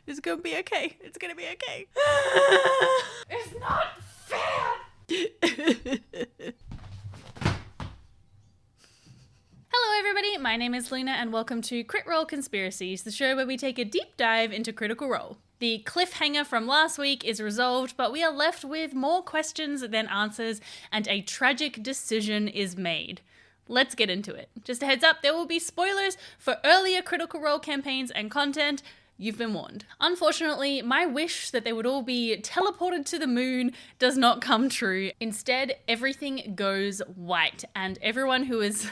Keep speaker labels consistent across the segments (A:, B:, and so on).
A: It's gonna be okay. It's gonna be okay. It's not fair. Hello everybody, my name is Luna and welcome to Crit Role Conspiracies, the show where we take a deep dive into Critical Role. The cliffhanger from last week is resolved, but we are left with more questions than answers, and a tragic decision is made. Let's get into it. Just a heads up, there will be spoilers for earlier Critical Role campaigns and content. You've been warned. Unfortunately, my wish that they would all be teleported to the moon does not come true. Instead, everything goes white, and everyone who is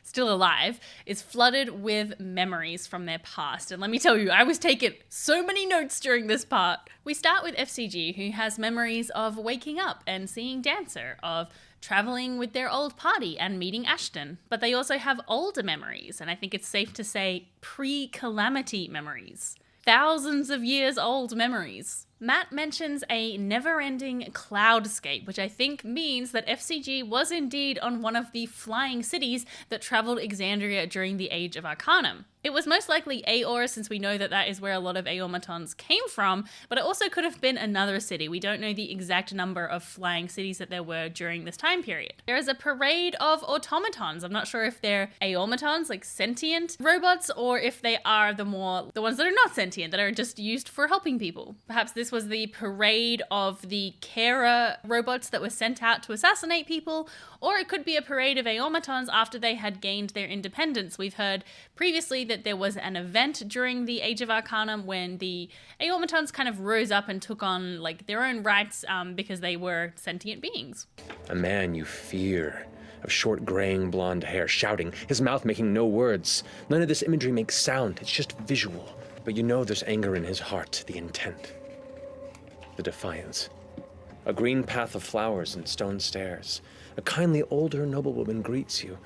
A: still alive is flooded with memories from their past. And let me tell you, I was taking so many notes during this part. We start with FCG, who has memories of waking up and seeing Dancer, of traveling with their old party and meeting Ashton. But they also have older memories, and I think it's safe to say pre-calamity memories. Thousands of years old memories. Matt mentions a never-ending cloudscape, which I think means that FCG was indeed on one of the flying cities that traveled Exandria during the Age of Arcanum. It was most likely Aor, since we know that that is where a lot of Aormatons came from, but it also could have been another city. We don't know the exact number of flying cities that there were during this time period. There is a parade of automatons. I'm not sure if they're Aormatons, like sentient robots, or if they are the ones that are not sentient, that are just used for helping people. Perhaps this was the parade of the carer robots that were sent out to assassinate people, or it could be a parade of Aormatons after they had gained their independence. We've heard previously that there was an event during the Age of Arcanum when the Aormatons kind of rose up and took on like their own rights because they were sentient beings.
B: A man you fear, of short graying blonde hair, shouting, his mouth making no words. None of this imagery makes sound, it's just visual. But you know there's anger in his heart, the intent, the defiance. A green path of flowers and stone stairs. A kindly older noblewoman greets you.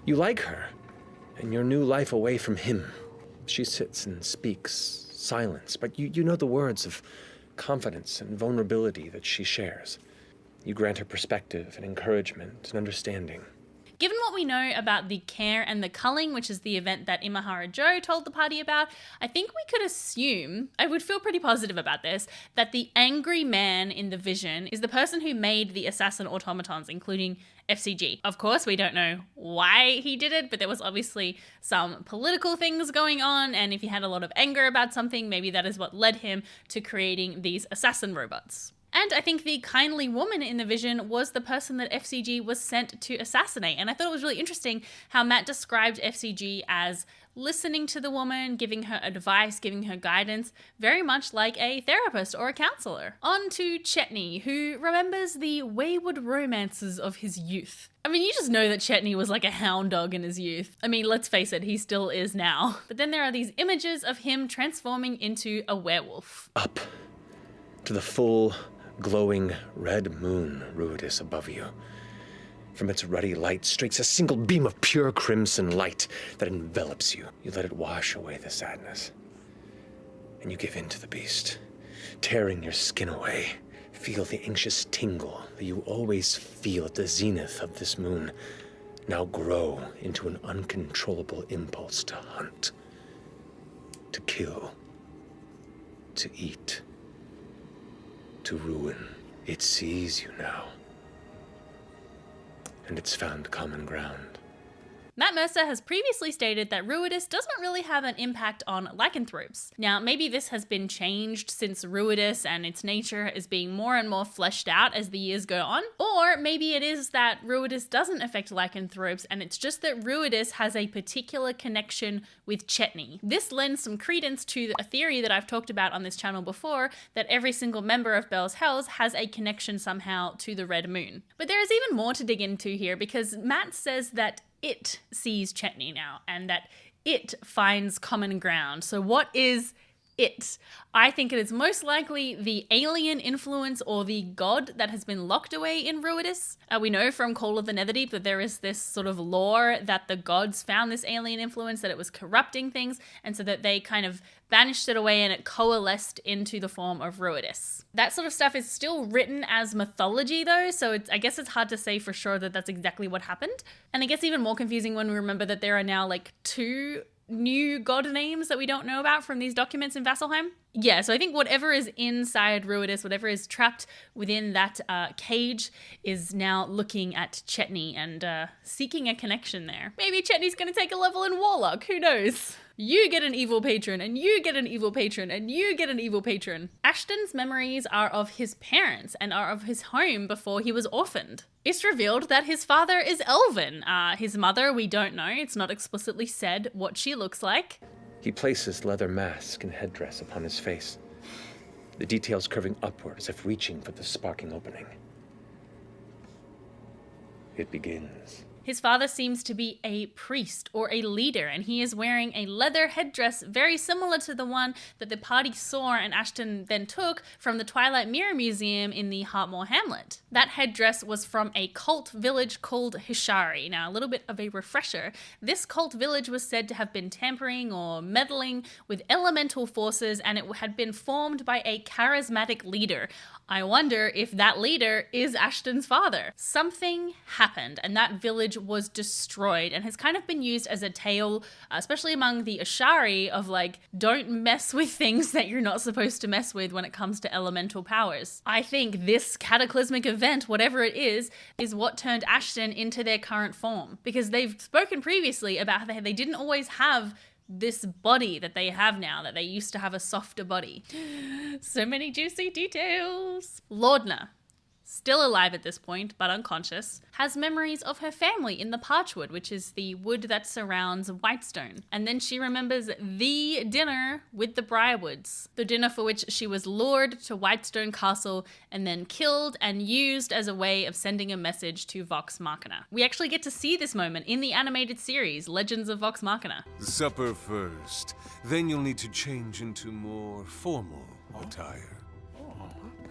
B: You like her, and your new life away from him. She sits and speaks, silence, but you know the words of confidence and vulnerability that she shares. You grant her perspective and encouragement and understanding.
A: Given what we know about the care and the culling, which is the event that Imahara Joe told the party about, I think we could assume, I would feel pretty positive about this, that the angry man in the vision is the person who made the assassin automatons, including FCG. Of course, we don't know why he did it, but there was obviously some political things going on, and if he had a lot of anger about something, maybe that is what led him to creating these assassin robots. And I think the kindly woman in the vision was the person that FCG was sent to assassinate. And I thought it was really interesting how Matt described FCG as listening to the woman, giving her advice, giving her guidance, very much like a therapist or a counselor. On to Chetney, who remembers the wayward romances of his youth. I mean, you just know that Chetney was like a hound dog in his youth. I mean, let's face it, he still is now. But then there are these images of him transforming into a werewolf.
B: Up to the full, glowing red moon, Ruidus, above you. From its ruddy light streaks a single beam of pure crimson light that envelops you. You let it wash away the sadness, and you give in to the beast, tearing your skin away. Feel the anxious tingle that you always feel at the zenith of this moon now grow into an uncontrollable impulse to hunt, to kill, to eat, to ruin. It sees you now, and it's found common ground.
A: Matt Mercer has previously stated that Ruidus doesn't really have an impact on lycanthropes. Now, maybe this has been changed since Ruidus and its nature is being more and more fleshed out as the years go on, or maybe it is that Ruidus doesn't affect lycanthropes and it's just that Ruidus has a particular connection with Chetney. This lends some credence to a theory that I've talked about on this channel before, that every single member of Bell's Hells has a connection somehow to the Red Moon. But there is even more to dig into here, because Matt says that it sees Chetney now, and that it finds common ground. So what is it? I think it is most likely the alien influence or the god that has been locked away in Ruidus. We know from Call of the Netherdeep that there is this sort of lore that the gods found this alien influence, that it was corrupting things, and so that they kind of banished it away and it coalesced into the form of Ruidus. That sort of stuff is still written as mythology though, so I guess it's hard to say for sure that that's exactly what happened. And it gets even more confusing when we remember that there are now like 2 new god names that we don't know about from these documents in Vasselheim? Yeah, so I think whatever is inside Ruidus, whatever is trapped within that cage, is now looking at Chetney and seeking a connection there. Maybe Chetney's going to take a level in Warlock, who knows? You get an evil patron, and you get an evil patron, and you get an evil patron. Ashton's memories are of his parents and are of his home before he was orphaned. It's revealed that his father is Elven. His mother, we don't know. It's not explicitly said what she looks like.
B: He places leather mask and headdress upon his face, the details curving upward as if reaching for the sparking opening. It begins.
A: His father seems to be a priest or a leader, and he is wearing a leather headdress very similar to the one that the party saw and Ashton then took from the Twilight Mirror Museum in the Heartmoor Hamlet. That headdress was from a cult village called Hishari. Now, a little bit of a refresher. This cult village was said to have been tampering or meddling with elemental forces, and it had been formed by a charismatic leader. I wonder if that leader is Ashton's father. Something happened, and that village was destroyed, and has kind of been used as a tale, especially among the Ashari, of like, don't mess with things that you're not supposed to mess with when it comes to elemental powers. I think this cataclysmic event, whatever it is what turned Ashton into their current form. Because they've spoken previously about how they didn't always have this body that they have now, that they used to have a softer body. So many juicy details. Laudna, still alive at this point, but unconscious, has memories of her family in the Parchwood, which is the wood that surrounds Whitestone. And then she remembers the dinner with the Briarwoods, the dinner for which she was lured to Whitestone Castle and then killed and used as a way of sending a message to Vox Machina. We actually get to see this moment in the animated series, Legends of Vox Machina.
C: Supper first, then you'll need to change into more formal attire.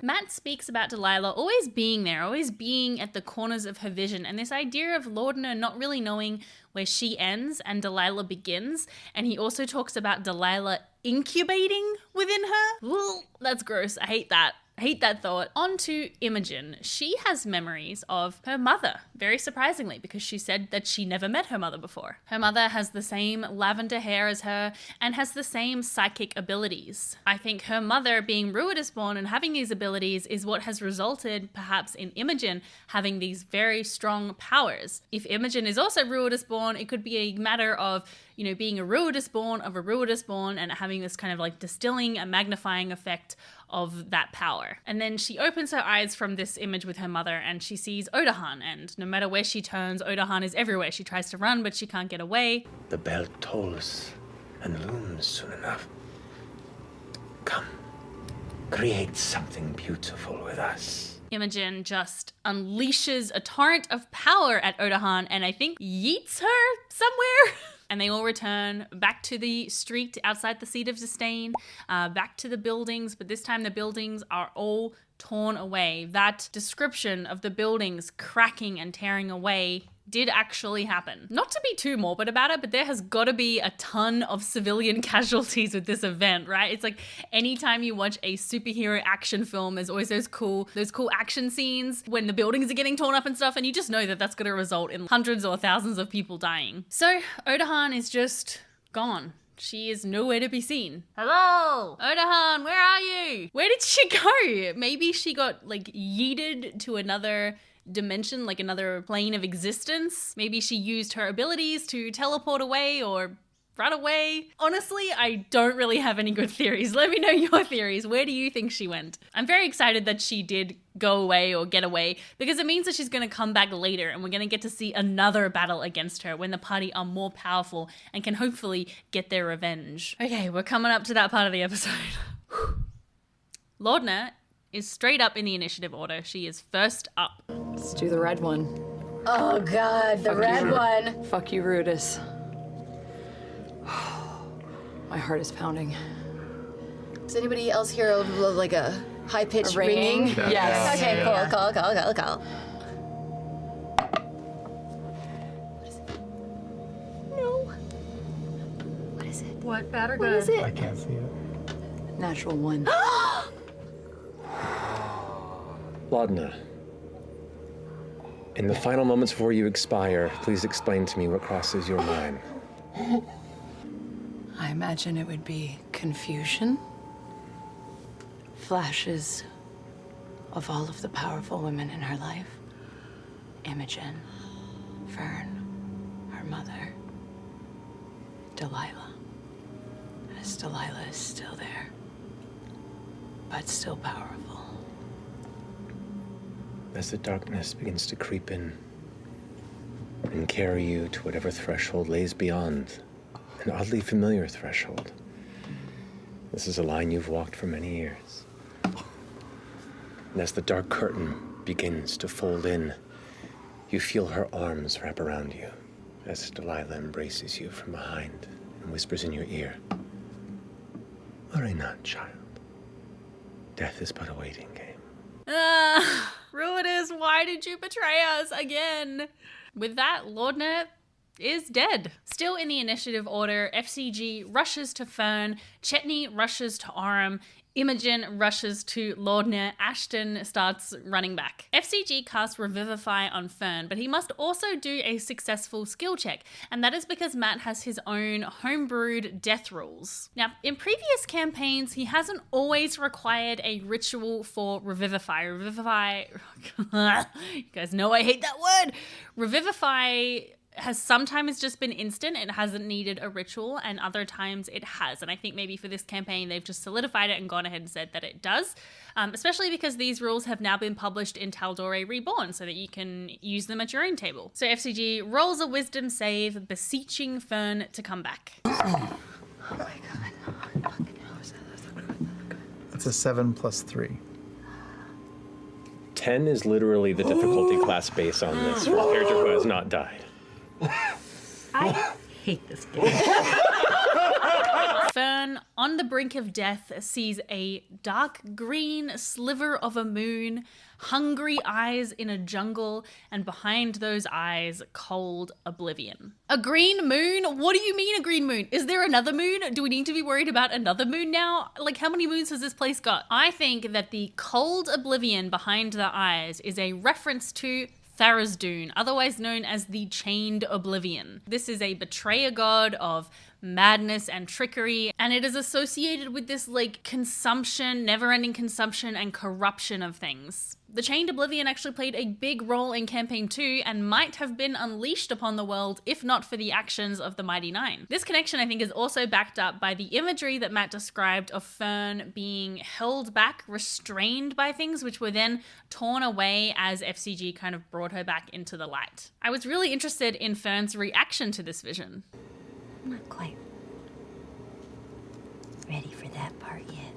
A: Matt speaks about Delilah always being there, always being at the corners of her vision, and this idea of Laudna not really knowing where she ends and Delilah begins, and he also talks about Delilah incubating within her. Ugh, that's gross. I hate that. I hate that thought. On to Imogen. She has memories of her mother, very surprisingly, because she said that she never met her mother before. Her mother has the same lavender hair as her and has the same psychic abilities. I think her mother being Ruidus born and having these abilities is what has resulted perhaps in Imogen having these very strong powers. If Imogen is also Ruidus born, it could be a matter of, you know, being a Ruidus born of a Ruidus born and having this kind of like distilling and magnifying effect of that power. And then she opens her eyes from this image with her mother and she sees Otohan, and no matter where she turns, Otohan is everywhere. She tries to run, but she can't get away.
B: The bell tolls and looms soon enough. Come, create something beautiful with us.
A: Imogen just unleashes a torrent of power at Otohan and I think yeets her somewhere. And they all return back to the street outside the Seat of Disdain, back to the buildings, but this time the buildings are all torn away. That description of the buildings cracking and tearing away did actually happen. Not to be too morbid about it, but there has got to be a ton of civilian casualties with this event, right? It's like anytime you watch a superhero action film, there's always those cool action scenes when the buildings are getting torn up and stuff, and you just know that that's going to result in hundreds or thousands of people dying. So Otohan is just gone. She is nowhere to be seen. Hello? Otohan, where are you? Where did she go? Maybe she got like yeeted to another dimension, like another plane of existence. Maybe she used her abilities to teleport away or run away. Honestly, I don't really have any good theories. Let me know your theories. Where do you think she went? I'm very excited that she did go away or get away because it means that she's going to come back later and we're going to get to see another battle against her when the party are more powerful and can hopefully get their revenge. Okay, we're coming up to that part of the episode. Laudna is straight up in the initiative order. She is first up.
D: Let's do the red one.
E: Oh god, the red one.
D: Fuck you, Ruidus. My heart is pounding.
E: Does anybody else hear like a high-pitched ringing?
D: Yes.
E: Okay, cool. What is it? No. What is it?
A: What, bad or
E: What
A: good?
E: is it?
F: I can't see it.
D: Natural one.
B: Laudna, in the final moments before you expire, please explain to me what crosses your mind.
D: imagine it would be confusion. Flashes of all of the powerful women in her life. Imogen, Fearne, her mother, Delilah. As Delilah is still there, but still powerful.
B: As the darkness begins to creep in and carry you to whatever threshold lays beyond, an oddly familiar threshold. This is a line you've walked for many years. And as the dark curtain begins to fold in, you feel her arms wrap around you as Delilah embraces you from behind and whispers in your ear, "Worry not, child. Death is but a waiting game."
A: Ruidus, why did you betray us again? With that, Laudna is dead. Still in the initiative order, FCG rushes to Fearne, Chetney rushes to Orem, Imogen rushes to Laudna, Ashton starts running back. FCG casts Revivify on Fearne, but he must also do a successful skill check, and that is because Matt has his own homebrewed death rules. Now, in previous campaigns, he hasn't always required a ritual for Revivify. Revivify, you guys know I hate that word. Revivify has sometimes just been instant, it hasn't needed a ritual, and other times it has. And I think maybe for this campaign, they've just solidified it and gone ahead and said that it does, especially because these rules have now been published in Tal'Dorei Reborn so that you can use them at your own table. So FCG rolls a wisdom save, beseeching Fearne to come back.
E: Oh my god.
F: It's a 7 + 3.
B: 10 is literally the difficulty class base on this for a character who has not died.
G: I hate this game.
A: Fearne, on the brink of death, sees a dark green sliver of a moon, hungry eyes in a jungle, and behind those eyes, cold oblivion. A green moon? What do you mean a green moon? Is there another moon? Do we need to be worried about another moon now? Like, how many moons has this place got? I think that the cold oblivion behind the eyes is a reference to Tharizdun, otherwise known as the Chained Oblivion. This is a betrayer god of madness and trickery, and it is associated with this like consumption, never-ending consumption and corruption of things. The Chained Oblivion actually played a big role in Campaign 2 and might have been unleashed upon the world if not for the actions of the Mighty Nine. This connection, I think, is also backed up by the imagery that Matt described of Fearne being held back, restrained by things, which were then torn away as FCG kind of brought her back into the light. I was really interested in Fearne's reaction to this vision.
G: I'm not quite ready for that part yet.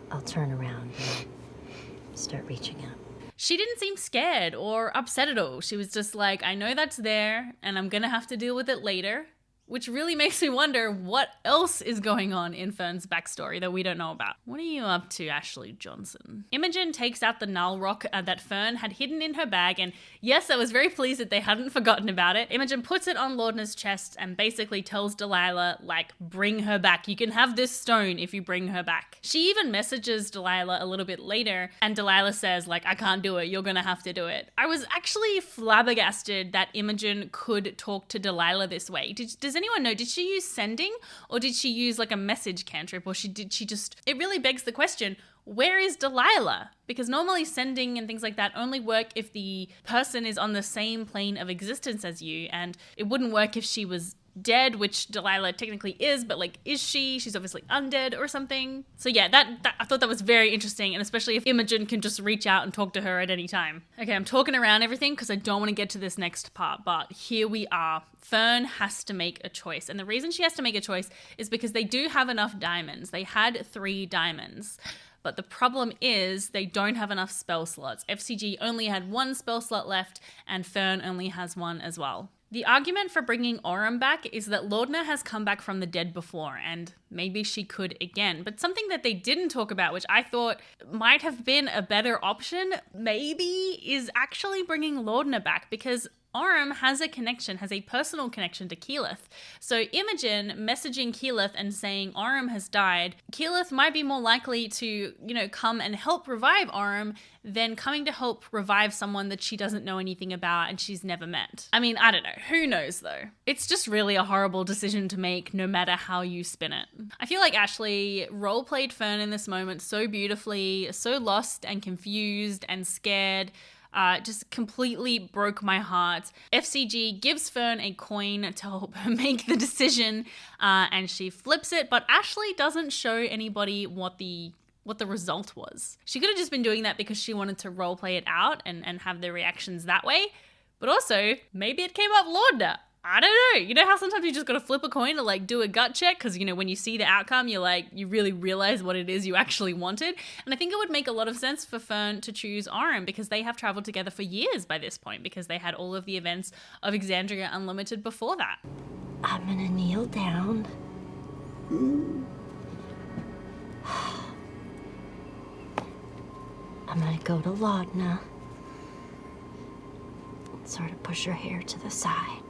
G: I'll turn around and start reaching out.
A: She didn't seem scared or upset at all. She was just like, I know that's there and I'm gonna have to deal with it later. Which really makes me wonder what else is going on in Fearne's backstory that we don't know about. What are you up to, Ashley Johnson? Imogen takes out the null rock that Fearne had hidden in her bag, and yes, I was very pleased that they hadn't forgotten about it. Imogen puts it on Laudna's chest and basically tells Delilah, like, bring her back. You can have this stone if you bring her back. She even messages Delilah a little bit later, and Delilah says, like, I can't do it. You're gonna have to do it. I was actually flabbergasted that Imogen could talk to Delilah this way. Does anyone know, did she use sending or did she use like a message cantrip, or did she just, it really begs the question, where is Delilah? Because normally sending and things like that only work if the person is on the same plane of existence as you, and it wouldn't work if she was dead, which Delilah technically is, but like, is she? She's obviously undead or something. So yeah, that I thought that was very interesting, and especially if Imogen can just reach out and talk to her at any time. Okay, I'm talking around everything because I don't want to get to this next part, but here we are. Fearne has to make a choice, and the reason she has to make a choice is because they do have enough diamonds. They had 3 diamonds. But the problem is they don't have enough spell slots. FCG only had 1 spell slot left, and Fearne only has 1 as well. The argument for bringing Orem back is that Laudna has come back from the dead before, and maybe she could again. But something that they didn't talk about, which I thought might have been a better option, maybe, is actually bringing Laudna back, because Orym has a personal connection to Keyleth. So Imogen messaging Keyleth and saying Orym has died, Keyleth might be more likely to, come and help revive Orym than coming to help revive someone that she doesn't know anything about and she's never met. I mean, I don't know. Who knows though? It's just really a horrible decision to make no matter how you spin it. I feel like Ashley role-played Fearne in this moment so beautifully, so lost and confused and scared. Just completely broke my heart. FCG gives Fearne a coin to help her make the decision, and she flips it, but Ashley doesn't show anybody what the result was. She could have just been doing that because she wanted to roleplay it out and have the reactions that way, but also maybe it came up Laudna. I don't know. You know how sometimes you just gotta flip a coin to do a gut check? Because, when you see the outcome, you really realize what it is you actually wanted. And I think it would make a lot of sense for Fearne to choose Orym because they have traveled together for years by this point because they had all of the events of Exandria Unlimited before that.
G: I'm gonna kneel down. I'm gonna go to Laudna. Sort of push her hair to the side.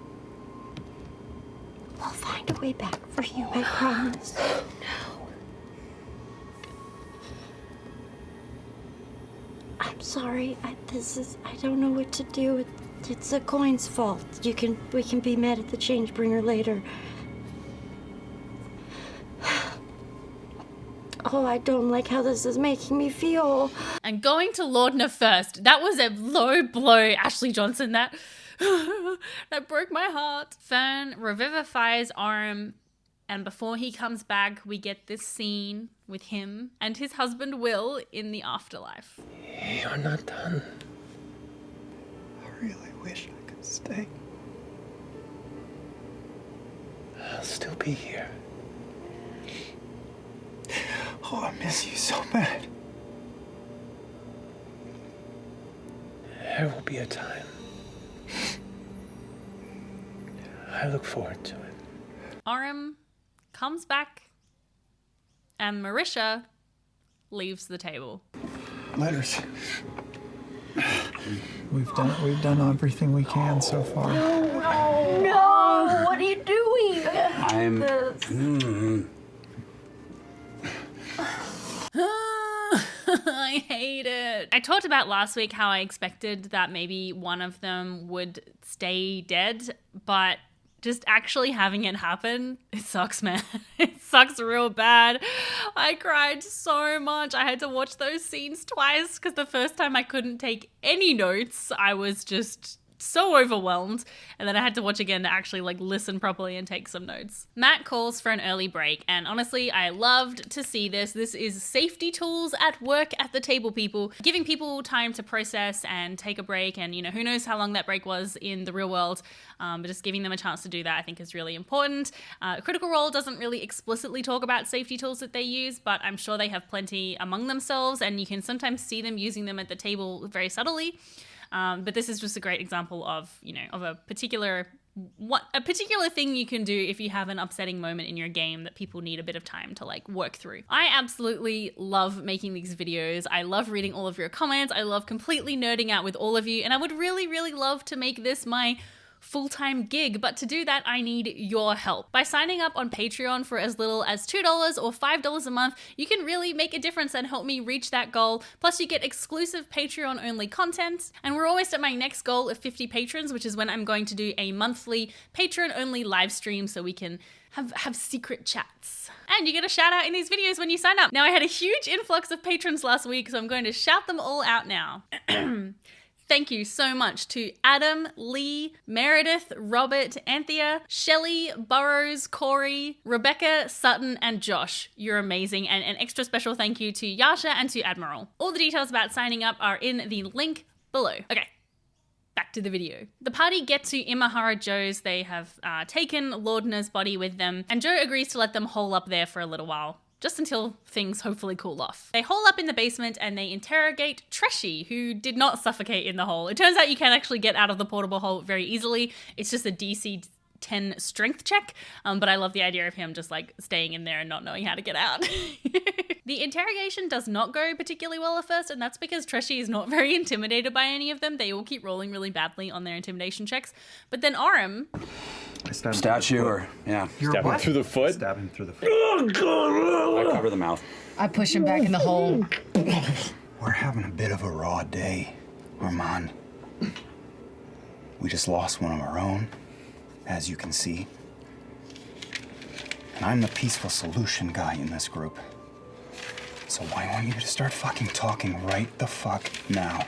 G: We'll find a way back for you, I promise. No. I'm sorry. I don't know what to do. It's the coin's fault. We can be mad at the Changebringer later. Oh, I don't like how this is making me feel.
A: And going to Laudna first. That was a low blow, Ashley Johnson. That broke my heart. Fearne revivifies Orym, and before he comes back, we get this scene with him and his husband Will in the afterlife.
B: You're not done.
F: I really wish I could stay.
B: I'll still be here.
F: Oh, I miss you so bad.
B: There will be a time. I look forward to it.
A: Orym comes back, and Marisha leaves the table.
F: Letters. We've done everything we can so far.
G: No! What are you doing?
A: I hate it. I talked about last week how I expected that maybe one of them would stay dead, but just actually having it happen, it sucks, man. It sucks real bad. I cried so much. I had to watch those scenes twice because the first time I couldn't take any notes. I was just so overwhelmed, and then I had to watch again to actually listen properly and take some notes. Matt calls for an early break, and honestly, I loved to see this. This is safety tools at work at the table, people. Giving people time to process and take a break, and who knows how long that break was in the real world, but just giving them a chance to do that I think is really important. Critical Role doesn't really explicitly talk about safety tools that they use, but I'm sure they have plenty among themselves, and you can sometimes see them using them at the table very subtly. But this is just a great example of, of a particular thing you can do if you have an upsetting moment in your game that people need a bit of time to work through. I absolutely love making these videos. I love reading all of your comments. I love completely nerding out with all of you. And I would really, really love to make this my full-time gig, but to do that I need your help. By signing up on Patreon for as little as $2 or $5 a month, you can really make a difference and help me reach that goal. Plus you get exclusive Patreon only content, and we're almost at my next goal of 50 patrons, which is when I'm going to do a monthly Patreon only live stream so we can have secret chats. And you get a shout out in these videos when you sign up. Now I had a huge influx of patrons last week, so I'm going to shout them all out now. Thank you so much to Adam, Lee, Meredith, Robert, Anthea, Shelley, Burrows, Corey, Rebecca, Sutton, and Josh. You're amazing. And an extra special thank you to Yasha and to Admiral. All the details about signing up are in the link below. Okay, back to the video. The party get to Imahara Joe's. They have taken Laudna's body with them, and Joe agrees to let them hole up there for a little while, just until things hopefully cool off. They hole up in the basement and they interrogate Treshi, who did not suffocate in the hole. It turns out you can actually get out of the portable hole very easily. It's just a DC 10 strength check, but I love the idea of him just like staying in there and not knowing how to get out. The interrogation does not go particularly well at first, and that's because Treshi is not very intimidated by any of them. They all keep rolling really badly on their intimidation checks. But then Aram...
H: Statue or, yeah.
B: Stab him through the foot?
F: Stab him through the foot.
H: I cover the mouth.
E: I push him back in the hole.
F: We're having a bit of a raw day, Armand. We just lost one of our own, as you can see. And I'm the peaceful solution guy in this group. So why want you to start fucking talking right the fuck now?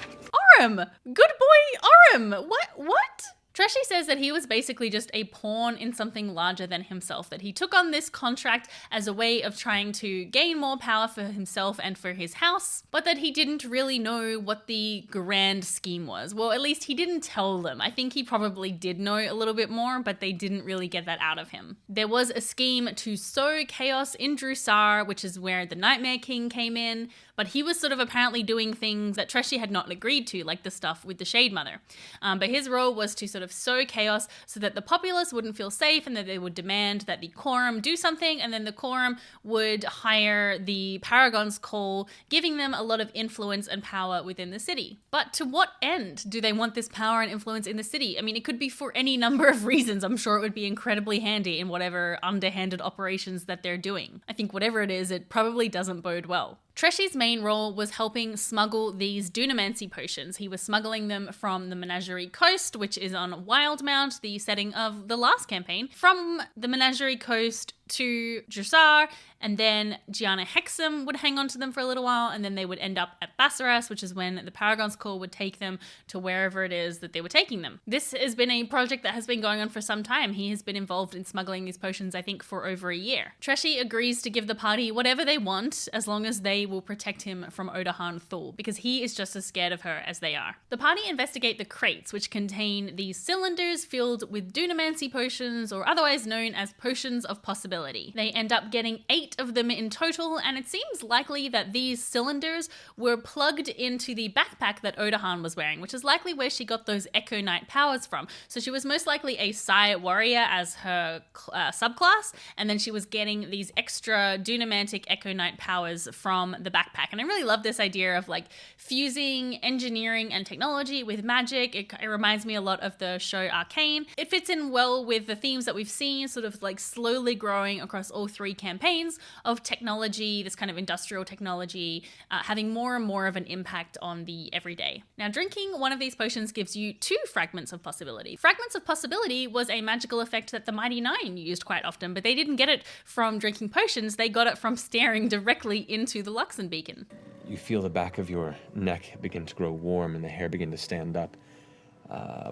A: Aram! Good boy Aram! What? Treshi says that he was basically just a pawn in something larger than himself, that he took on this contract as a way of trying to gain more power for himself and for his house, but that he didn't really know what the grand scheme was. Well, at least he didn't tell them. I think he probably did know a little bit more, but they didn't really get that out of him. There was a scheme to sow chaos in Drusar, which is where the Nightmare King came in, but he was sort of apparently doing things that Treshi had not agreed to, like the stuff with the Shade Mother. But his role was to sort of sow chaos so that the populace wouldn't feel safe and that they would demand that the Quorum do something, and then the Quorum would hire the Paragon's Call, giving them a lot of influence and power within the city. But to what end do they want this power and influence in the city? I mean, it could be for any number of reasons. I'm sure it would be incredibly handy in whatever underhanded operations that they're doing. I think whatever it is, it probably doesn't bode well. Treshi's main role was helping smuggle these Dunamancy potions. He was smuggling them from the Menagerie Coast, which is on Wildmount, the setting of the last campaign, from the Menagerie Coast to Drusar, and then Gianna Hexam would hang on to them for a little while, and then they would end up at Bassaras, which is when the Paragon's Call would take them to wherever it is that they were taking them. This has been a project that has been going on for some time. He has been involved in smuggling these potions, I think, for over a year. Treshi agrees to give the party whatever they want, as long as they will protect him from Otohan Thul, because he is just as scared of her as they are. The party investigate the crates, which contain these cylinders filled with Dunamancy potions, or otherwise known as potions of possibility. They end up getting 8 of them in total, and it seems likely that these cylinders were plugged into the backpack that Otohan was wearing, which is likely where she got those Echo Knight powers from. So she was most likely a Psi warrior as her subclass, and then she was getting these extra Dunamantic Echo Knight powers from the backpack. And I really love this idea of like fusing engineering and technology with magic. It reminds me a lot of the show Arcane. It fits in well with the themes that we've seen, sort of like slowly growing across all 3 campaigns of technology, this kind of industrial technology, having more and more of an impact on the everyday. Now, drinking one of these potions gives you 2 fragments of possibility. Fragments of possibility was a magical effect that the Mighty Nine used quite often, but they didn't get it from drinking potions, they got it from staring directly into the Luxon beacon.
B: You feel the back of your neck begin to grow warm and the hair begin to stand up.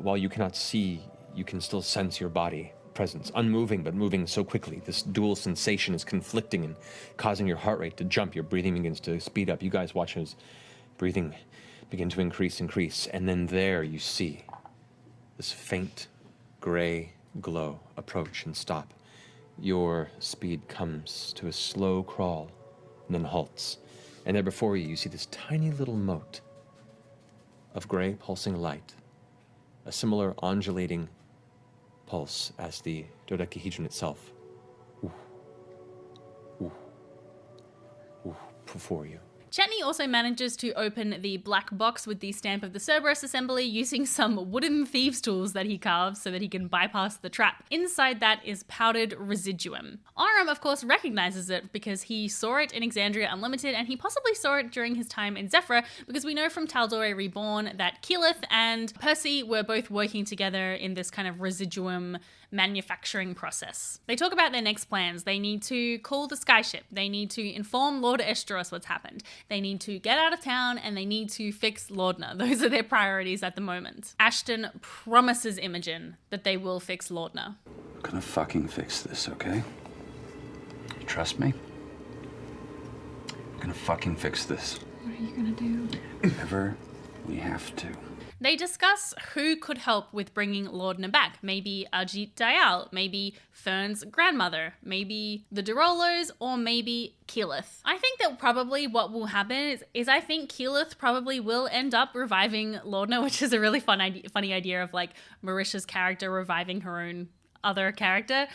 B: While you cannot see, you can still sense your body presence, unmoving but moving so quickly. This dual sensation is conflicting and causing your heart rate to jump. Your breathing begins to speed up. You guys watch as breathing begin to increase, and then there you see this faint gray glow approach and stop. Your speed comes to a slow crawl and then halts. And there before you, you see this tiny little mote of gray pulsing light, a similar undulating pulse as the dodecahedron itself. Ooh. Ooh. Ooh. Before you.
A: Chetney also manages to open the black box with the stamp of the Cerberus assembly using some wooden thieves' tools that he carves so that he can bypass the trap. Inside that is powdered residuum. Aram, of course, recognizes it because he saw it in Exandria Unlimited, and he possibly saw it during his time in Zephyr, because we know from Tal'Dorei Reborn that Keyleth and Percy were both working together in this kind of residuum manufacturing process. They talk about their next plans. They need to call the skyship. They need to inform Lord Esteros what's happened. They need to get out of town, and they need to fix Laudna. Those are their priorities at the moment. Ashton promises Imogen that they will fix Laudna.
H: We're gonna fucking fix this, okay? You trust me? We're gonna fucking fix this.
G: What are you gonna do?
H: Whatever we have to.
A: They discuss who could help with bringing Laudna back. Maybe Ajit Dayal, maybe Fearne's grandmother, maybe the Derolos, or maybe Keyleth. I think that probably what will happen is I think Keyleth probably will end up reviving Laudna, which is a really funny idea of like Marisha's character reviving her own other character.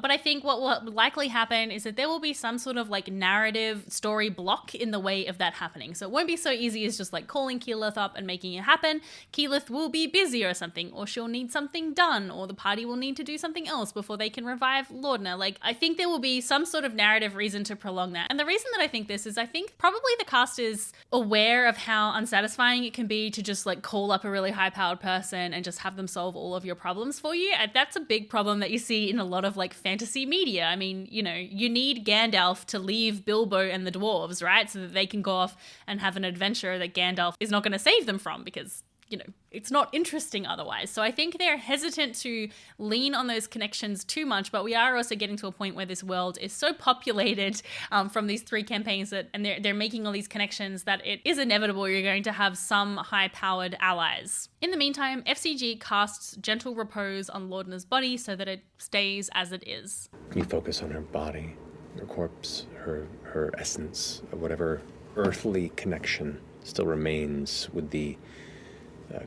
A: But I think what will likely happen is that there will be some sort of like narrative story block in the way of that happening. So it won't be so easy as just like calling Keyleth up and making it happen. Keyleth will be busy or something, or she'll need something done, or the party will need to do something else before they can revive Laudna. Like, I think there will be some sort of narrative reason to prolong that. And the reason that I think this is I think probably the cast is aware of how unsatisfying it can be to just like call up a really high-powered person and just have them solve all of your problems for you. And that's a big problem that you see in a lot of like fantasy media. I mean, you know, you need Gandalf to leave Bilbo and the dwarves, right? So that they can go off and have an adventure that Gandalf is not going to save them from because, you know, it's not interesting otherwise. So I think they're hesitant to lean on those connections too much, but we are also getting to a point where this world is so populated from these 3 campaigns and they're making all these connections that it is inevitable you're going to have some high-powered allies. In the meantime, FCG casts gentle repose on Laudna's body so that it stays as it is.
B: You focus on her body, her corpse, her essence, of whatever earthly connection still remains with the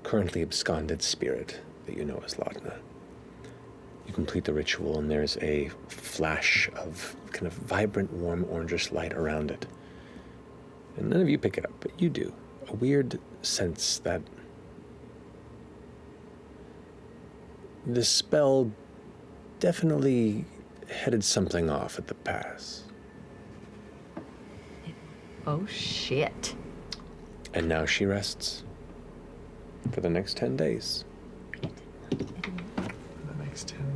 B: currently absconded spirit that you know as Laudna. You complete the ritual and there's a flash of kind of vibrant, warm, orangish light around it. And none of you pick it up, but you do. A weird sense that this spell definitely headed something off at the pass.
D: Oh, shit.
B: And now she rests. For the next 10 days.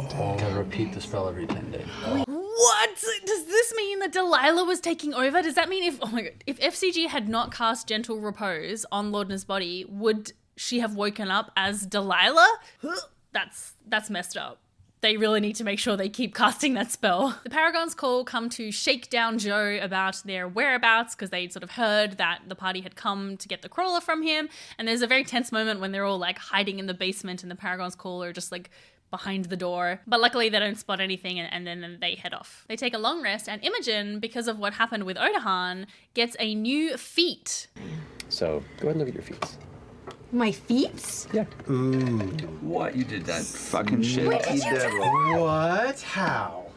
H: Gotta repeat the spell every 10 days.
A: What? Does this mean that Delilah was taking over? Does that mean if FCG had not cast Gentle Repose on Laudna's body, would she have woken up as Delilah? That's messed up. They really need to make sure they keep casting that spell. The Paragon's call come to shake down Joe about their whereabouts because they'd sort of heard that the party had come to get the crawler from him. And there's a very tense moment when they're all like hiding in the basement and the Paragon's call are just like behind the door. But luckily they don't spot anything and then they head off. They take a long rest and Imogen, because of what happened with Otohan, gets a new feat.
B: So go ahead and look at your feats.
E: My feet?
B: Yeah.
H: What? You did that fucking shit?
F: What? How?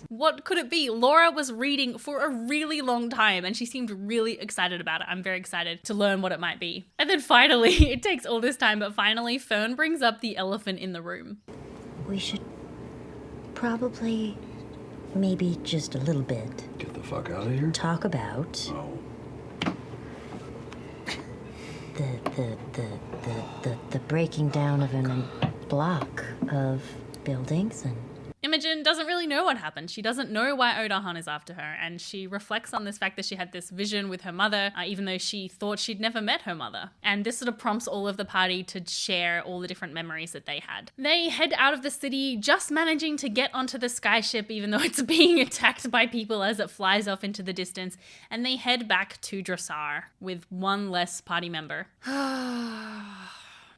A: What could it be? Laura was reading for a really long time and she seemed really excited about it. I'm very excited to learn what it might be. And then finally, it takes all this time, but finally Fearne brings up the elephant in the room.
G: We should probably, maybe just a little bit,
H: Get the fuck out of here.
G: talk about
H: Oh.
G: the breaking down of a block of buildings and
A: Imogen doesn't really know what happened. She doesn't know why Otohan is after her, and she reflects on this fact that she had this vision with her mother, even though she thought she'd never met her mother. And this sort of prompts all of the party to share all the different memories that they had. They head out of the city, just managing to get onto the skyship, even though it's being attacked by people as it flies off into the distance, and they head back to Drossar with one less party member.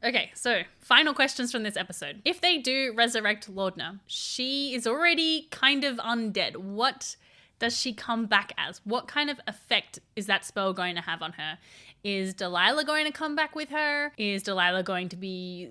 A: Okay, so final questions from this episode. If they do resurrect Laudna, she is already kind of undead. What does she come back as? What kind of effect is that spell going to have on her? Is Delilah going to come back with her? Is Delilah going to be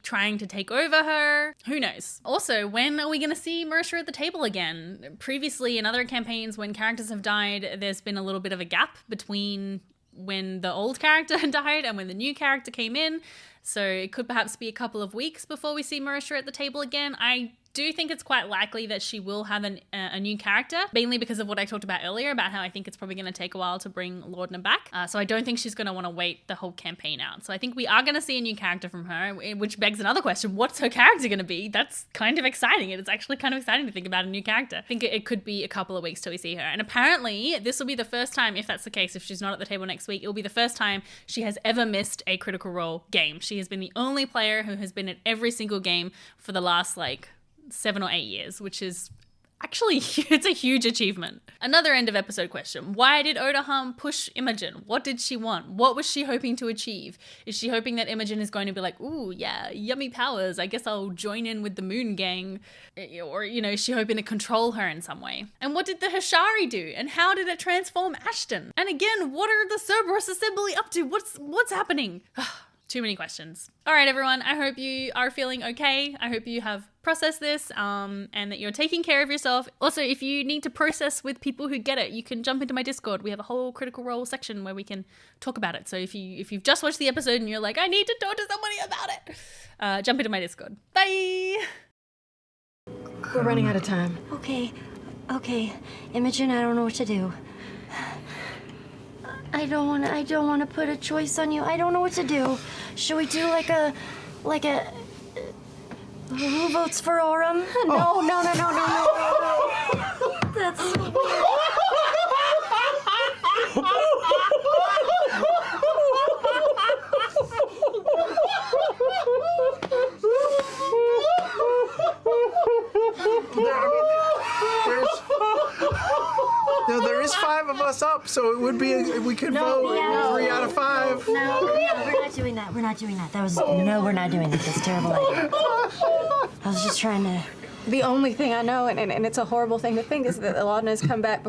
A: trying to take over her? Who knows? Also, when are we going to see Marisha at the table again? Previously, in other campaigns, when characters have died, there's been a little bit of a gap between when the old character died and when the new character came in. So it could perhaps be a couple of weeks before we see Marisha at the table again. I do think it's quite likely that she will have a new character, mainly because of what I talked about earlier, about how I think it's probably going to take a while to bring Laudna back. So I don't think she's going to want to wait the whole campaign out. So I think we are going to see a new character from her, which begs another question. What's her character going to be? That's kind of exciting. It's actually kind of exciting to think about a new character. I think it could be a couple of weeks till we see her. And apparently this will be the first time, if that's the case, if she's not at the table next week, it will be the first time she has ever missed a Critical Role game. She has been the only player who has been at every single game for the last 7 or 8 years, which is actually, it's a huge achievement. Another end of episode question. Why did Otohan push Imogen? What did she want? What was she hoping to achieve? Is she hoping that Imogen is going to be like, ooh, yeah, yummy powers, I guess I'll join in with the Moon Gang? Or, is she hoping to control her in some way? And what did the Hishari do? And how did it transform Ashton? And again, what are the Cerberus Assembly up to? What's happening? Too many questions. All right, everyone. I hope you are feeling okay. I hope you have process this, and that you're taking care of yourself. Also, if you need to process with people who get it, you can jump into my Discord. We have a whole Critical Role section where we can talk about it. So if you've just watched the episode and you're like, I need to talk to somebody about it, jump into my Discord. Bye!
E: We're running out of time.
G: Okay. Imogen, I don't know what to do. I don't want to put a choice on you. I don't know what to do. Should we do like a who votes for Orem? No. That's so weird.
B: There is 5 of us up, so it would be we could vote 3 out of 5.
G: No, we're not doing that. We're not doing that. We're not doing that. That's a terrible idea. I was just trying to.
E: The only thing I know, and it's a horrible thing to think, is that Laudna has come back